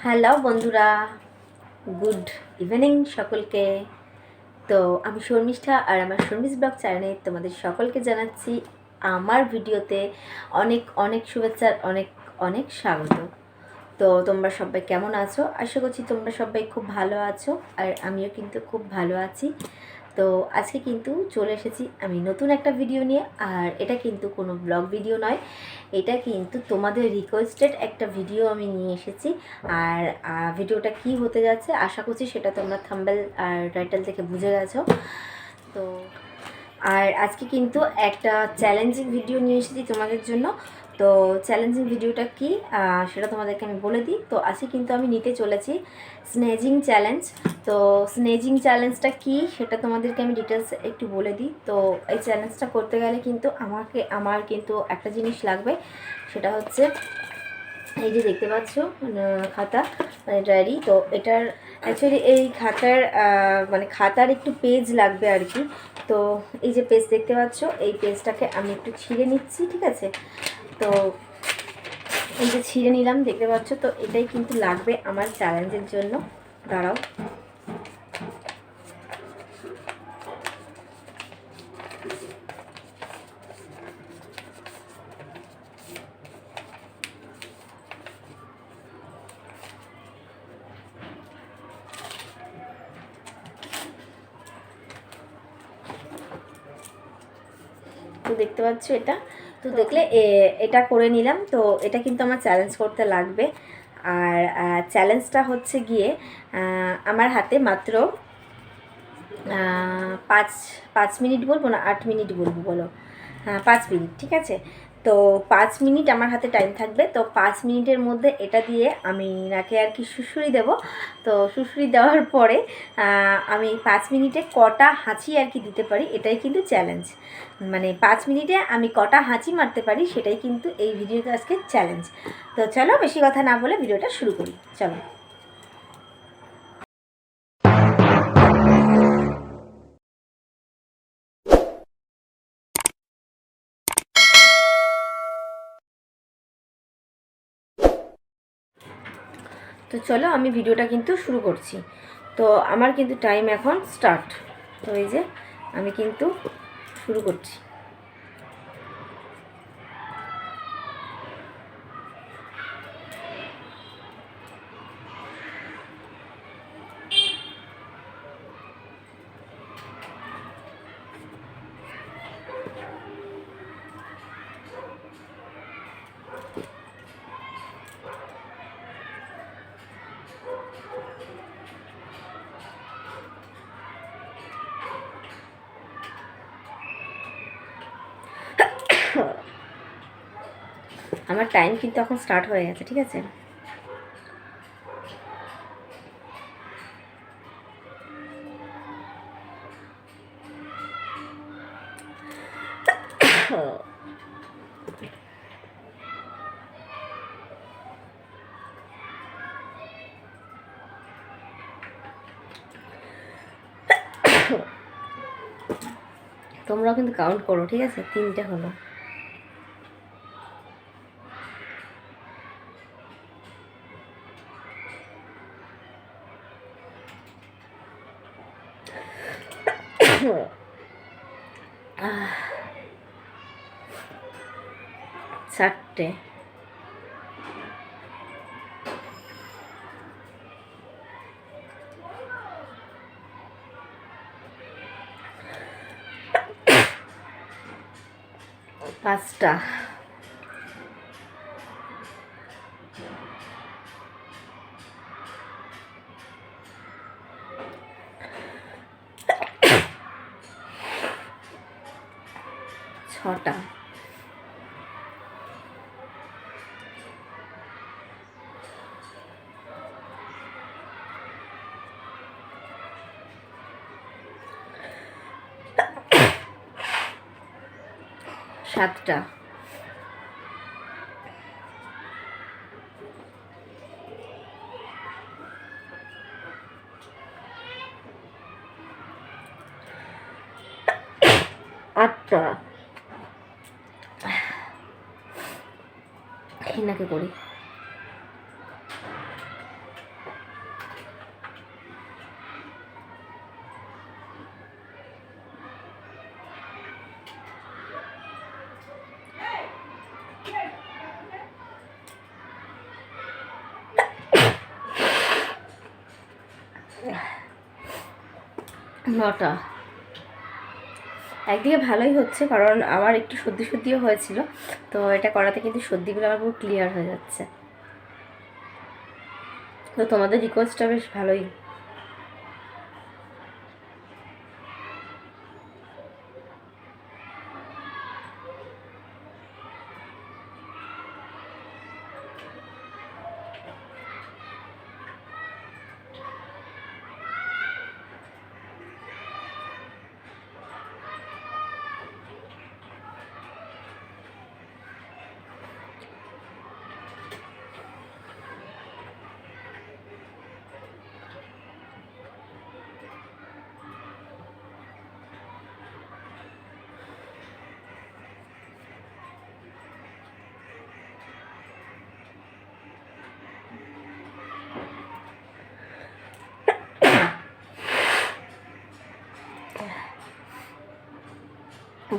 Hello বন্ধুরা, good evening সকলকে। তো আমি শর্মিষ্ঠা আর আমার শর্মিস ব্লগ চ্যানেলে তোমাদের সকলকে জানাচ্ছি আমার ভিডিওতে অনেক অনেক শুভেচ্ছা, অনেক অনেক স্বাগত। তো তোমরা সবাই কেমন আছো? আশা করছি তোমরা সবাই খুব ভালো আছো, আর আমিও কিন্তু খুব ভালো আছি। তো আজকে কিন্তু চলে এসেছি আমি নতুন একটা ভিডিও নিয়ে, আর এটা কিন্তু কোনো ব্লগ ভিডিও নয়, এটা কিন্তু তোমাদের রিকোয়েস্টেড একটা ভিডিও আমি নিয়ে এসেছি। আর ভিডিওটা কি হতে যাচ্ছে আশা করছি সেটা তোমরা থাম্বনেল আর টাইটেল থেকে বুঝে গেছো। তো আর আজকে কিন্তু একটা চ্যালেঞ্জিং ভিডিও নিয়ে এসেছি তোমাদের জন্য। তো চ্যালেঞ্জিং ভিডিওটা কি সেটা তোমাদেরকে আমি বলে দিই। তো আজকে কিন্তু আমি নিতে চলেছি স্নেজিং চ্যালেঞ্জ। তো স্নেজিং চ্যালেঞ্জটা কি সেটা তোমাদেরকে আমি ডিটেলস একটু বলে দিই। তো এই চ্যালেঞ্জটা করতে গেলে কিন্তু আমার কিন্তু একটা জিনিস লাগবে, সেটা হচ্ছে এই যে দেখতে পাচ্ছ খাতা, মানে ডায়েরি। তো এটার অ্যাকচুয়ালি এই খাতার একটু পেজ লাগবে আর কি। তো এই যে পেজ দেখতে পাচ্ছ, এই পেজটাকে আমি একটু ছিঁড়ে নিচ্ছি, ঠিক আছে? তো এই যে ছিঁড়ে নিলাম, দেখতে পাচ্ছ। তো এটাই কিন্তু লাগবে আমার চ্যালেঞ্জের জন্য। দাঁড়াও, তো দেখতে পাচ্ছ এটা। তো দেখলে এটা করে নিলাম। তো এটা কিন্তু আমার চ্যালেঞ্জ করতে লাগবে। আর চ্যালেঞ্জটা হচ্ছে গিয়ে আমার হাতে মাত্র 5 মিনিট বলবো না 8 মিনিট বলবো, বলো? হ্যাঁ, 5 মিনিট, ঠিক আছে। তো 5 মিনিট আমার হাতে টাইম থাকবে। তো 5 মিনিটের মধ্যে এটা দিয়ে আমি নাকে আর কি শুশুরি দেবো। তো শুশুরি দেওয়ার পরে আমি 5 মিনিটে কটা হাঁচি আর কি দিতে পারি, এটাই কিন্তু চ্যালেঞ্জ। মানে 5 মিনিটে আমি কটা হাঁচি মারতে পারি সেটাই কিন্তু এই ভিডিওতে আজকে চ্যালেঞ্জ। তো চলো বেশি কথা না বলে ভিডিওটা শুরু করি, চলো। তো চলো আমি ভিডিওটা কিন্তু শুরু করছি। তো আমার কিন্তু টাইম এখন স্টার্ট। তো এই যে আমি কিন্তু শুরু করছি। আমার টাইম কিন্তু এখন স্টার্ট হয়ে গেছে, ঠিক আছে? তোমরাও কিন্তু কাউন্ট করো, ঠিক আছে? 3টে হলো। আহ, 4টে। 5টা। 6টা। 7টা। 8টা। এনাকে করি। 9টা। একদিকে ভালোই হচ্ছে, কারণ আমার একটু সর্দিও হয়েছিল, তো এটা করাতে কিন্তু সর্দিগুলো আমার পুরো ক্লিয়ার হয়ে যাচ্ছে। তো তোমাদের রিকোয়েস্টটা বেশ ভালোই।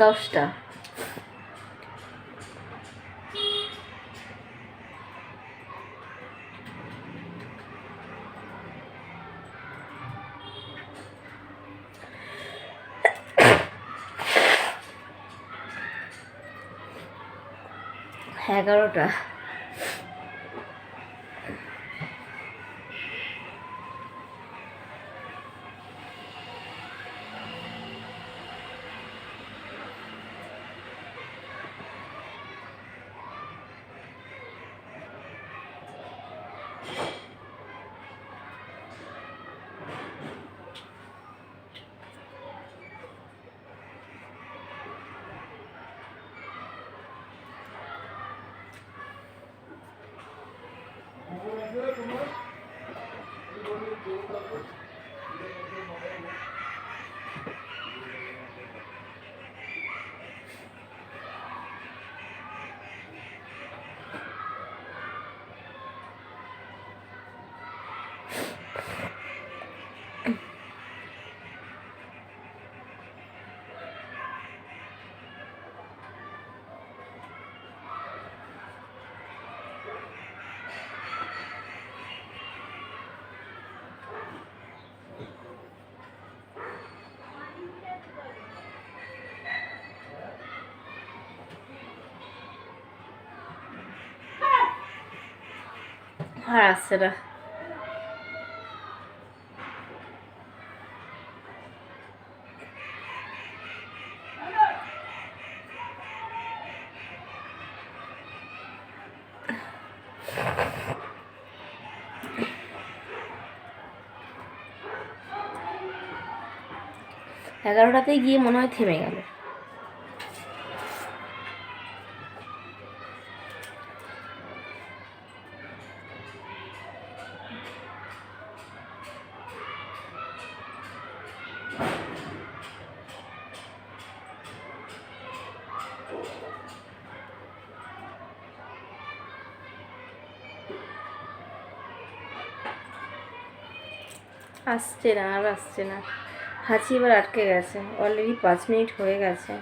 দশটা। এগারোটা। আর আসছে না। এগারোটাতেই গিয়ে মনে হয় থেমে গেল। আসছে না, আর আসছে না। হাঁচি এবার আটকে গেছে, অলরেডি 5 মিনিট হয়ে গেছে।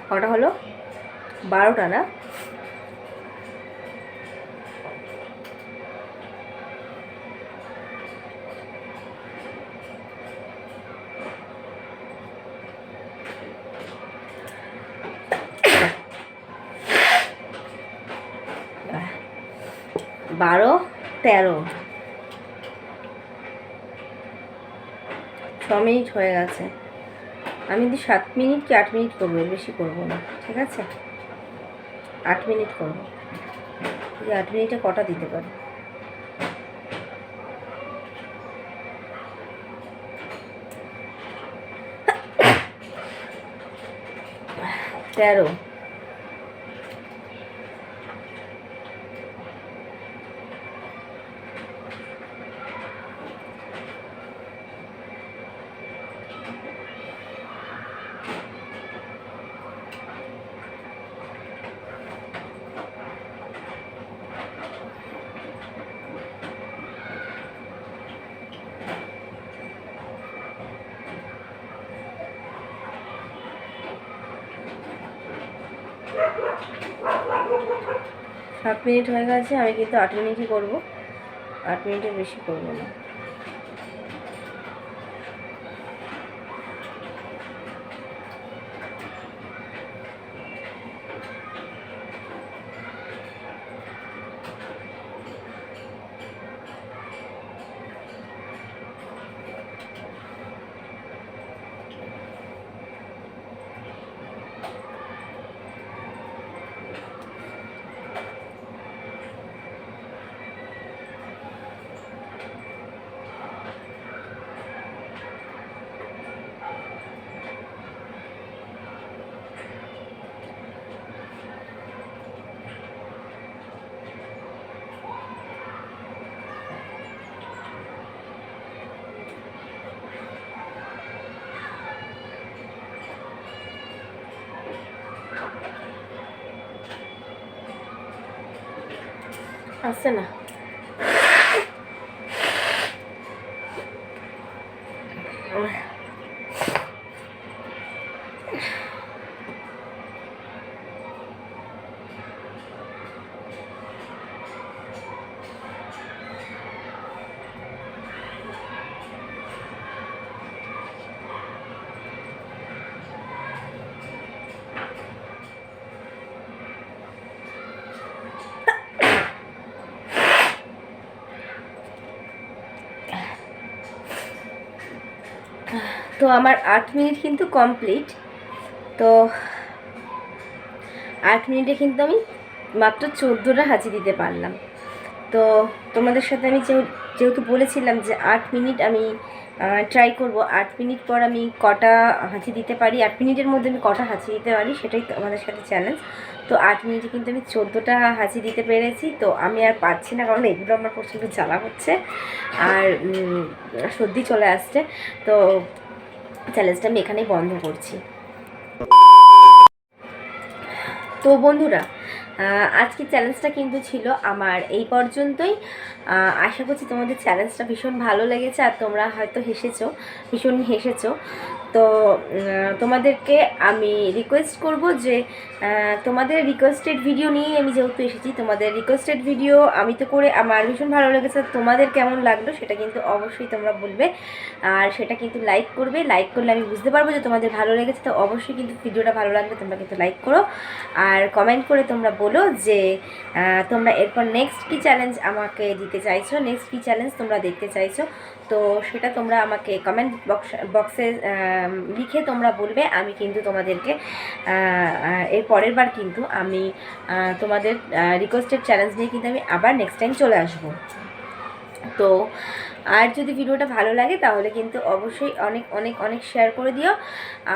কটা হলো? 12টা না? বারো, 13, 6 মিনিট হয়ে গেছে। আমি যদি 7 মিনিট কি 8 মিনিট করবো, এর বেশি করবো না, ঠিক আছে? 8 মিনিট করবো। 8 মিনিটে কটা দিতে পারি? 13। 7 মিনিট হয়ে গেছে, আমি কিন্তু 8 মিনিটই করবো, 8 মিনিটের বেশি করবো না। আসছে না। তো আমার 8 মিনিট কিন্তু কমপ্লিট। তো 8 মিনিটে কিন্তু আমি মাত্র 14টা হাঁচি দিতে পারলাম। তো তোমাদের সাথে আমি যেহেতু বলেছিলাম যে 8 মিনিট আমি ট্রাই করব, 8 মিনিট পর আমি কটা হাঁচি দিতে পারি, 8 মিনিটের মধ্যে আমি কটা হাঁচি দিতে পারি, সেটাই তোমাদের সাথে চ্যালেঞ্জ। তো 8 মিনিটে কিন্তু আমি 14টা হাঁচি দিতে পেরেছি। তো আমি আর পাচ্ছি না, কারণ এগুলো আমার প্রচণ্ড জ্বালা হচ্ছে আর সর্দি চলে আসছে। তো চ্যালেঞ্জটা আমি এখানেই বন্ধ করছি। তো বন্ধুরা, আজকে চ্যালেঞ্জটা কিন্তু ছিল আমার এই পর্যন্তই। আশা করছি তোমাদের চ্যালেঞ্জটা ভীষণ ভালো লেগেছে আর তোমরা হয়তো ভীষণ হেসেছো। তো তোমাদেরকে আমি রিকোয়েস্ট করব যে তোমাদের রিকোয়েস্টেড ভিডিও নিয়েই আমি যেহেতু এসেছি, তোমাদের রিকোয়েস্টেড ভিডিও আমি তো করে আমার ভীষণ ভালো লেগেছে। তোমাদের কেমন লাগলো সেটা কিন্তু অবশ্যই তোমরা বলবে, আর সেটা কিন্তু লাইক করবে। লাইক করলে আমি বুঝতে পারবো যে তোমাদের ভালো লেগেছে। তো অবশ্যই কিন্তু ভিডিওটা ভালো লাগলে তোমরা কিন্তু লাইক করো, আর কমেন্ট করে তোমরা বলো যে তোমরা এরপর নেক্সট কী চ্যালেঞ্জ আমাকে দিতে চাইছো, নেক্সট কী চ্যালেঞ্জ তোমরা দেখতে চাইছো। তো সেটা তোমরা আমাকে কমেন্ট বক্সে লিখে তোমরা বলবে। আমি কিন্তু তোমাদেরকে এর পরের বার কিন্তু আমি তোমাদের রিকোয়েস্টেড চ্যালেঞ্জ নিয়ে কিন্তু আমি আবার নেক্সট টাইম চলে আসবো। তো আর যদি ভিডিওটা ভালো লাগে তাহলে কিন্তু অবশ্যই অনেক অনেক অনেক শেয়ার করে দিও।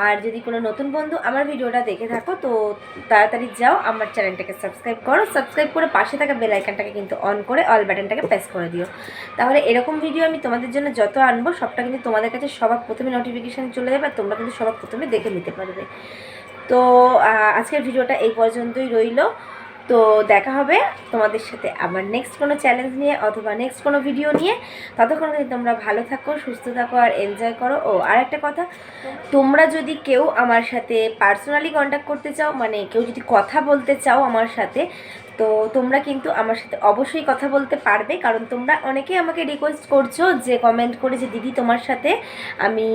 আর যদি কোনো নতুন বন্ধু আমার ভিডিওটা দেখে থাকো তো তাড়াতাড়ি যাও আমার চ্যানেলটাকে সাবস্ক্রাইব করো, সাবস্ক্রাইব করে পাশে থাকা বেল আইকনটাকে কিন্তু অন করে অল বাটনটাকে প্রেস করে দিও। তাহলে এরকম ভিডিও আমি তোমাদের জন্য যত আনবো সবটা কিন্তু তোমাদের কাছে সবার প্রথমে নোটিফিকেশান চলে যাবে, আর তোমরা কিন্তু সবার প্রথমে দেখে নিতে পারবে। তো আজকের ভিডিওটা এই পর্যন্তই রইল। তো দেখা হবে তোমাদের সাথে আবার নেক্সট কোনো চ্যালেঞ্জ নিয়ে অথবা নেক্সট কোনো ভিডিও নিয়ে। ততক্ষণ কিন্তু তোমরা ভালো থাকো, সুস্থ থাকো আর এনজয় করো। ও আর একটা কথা, তোমরা যদি কেউ আমার সাথে পার্সোনালি কন্ট্যাক্ট করতে চাও, মানে কেউ যদি কথা বলতে চাও আমার সাথে, তো তোমরা কিন্তু আমার সাথে অবশ্যই কথা বলতে পারবে। কারণ তোমরা অনেকেই আমাকে রিকোয়েস্ট করছো যে কমেন্ট করে যে দিদি তোমার সাথে আমি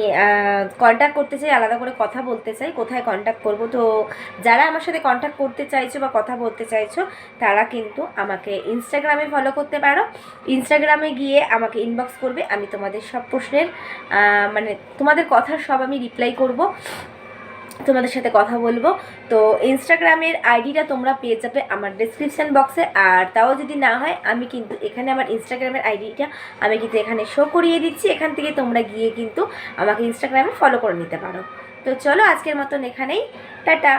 কন্ট্যাক্ট করতে চাই, আলাদা করে কথা বলতে চাই, কোথায় কন্ট্যাক্ট করব। তো যারা আমার সাথে কন্ট্যাক্ট করতে চাইছো বা কথা বলতে চাইছো তারা কিন্তু আমাকে ইনস্টাগ্রামে ফলো করতে পারো। ইনস্টাগ্রামে গিয়ে আমাকে ইনবক্স করবে, আমি তোমাদের সব প্রশ্নের মানে তোমাদের কথার সব আমি রিপ্লাই করব, তোমাদের সাথে কথা বলবো। তো ইনস্টাগ্রামের আইডিটা তোমরা পেয়ে যাবে আমার ডেসক্রিপশান বক্সে। আর তাও যদি না হয় আমি কিন্তু এখানে আমার ইনস্টাগ্রামের আইডিটা আমি কিন্তু এখানে শো করিয়ে দিচ্ছি, এখান থেকে তোমরা গিয়ে কিন্তু আমাকে ইনস্টাগ্রামে ফলো করে নিতে পারো। তো চলো আজকের মতন এখানেই, টাটা।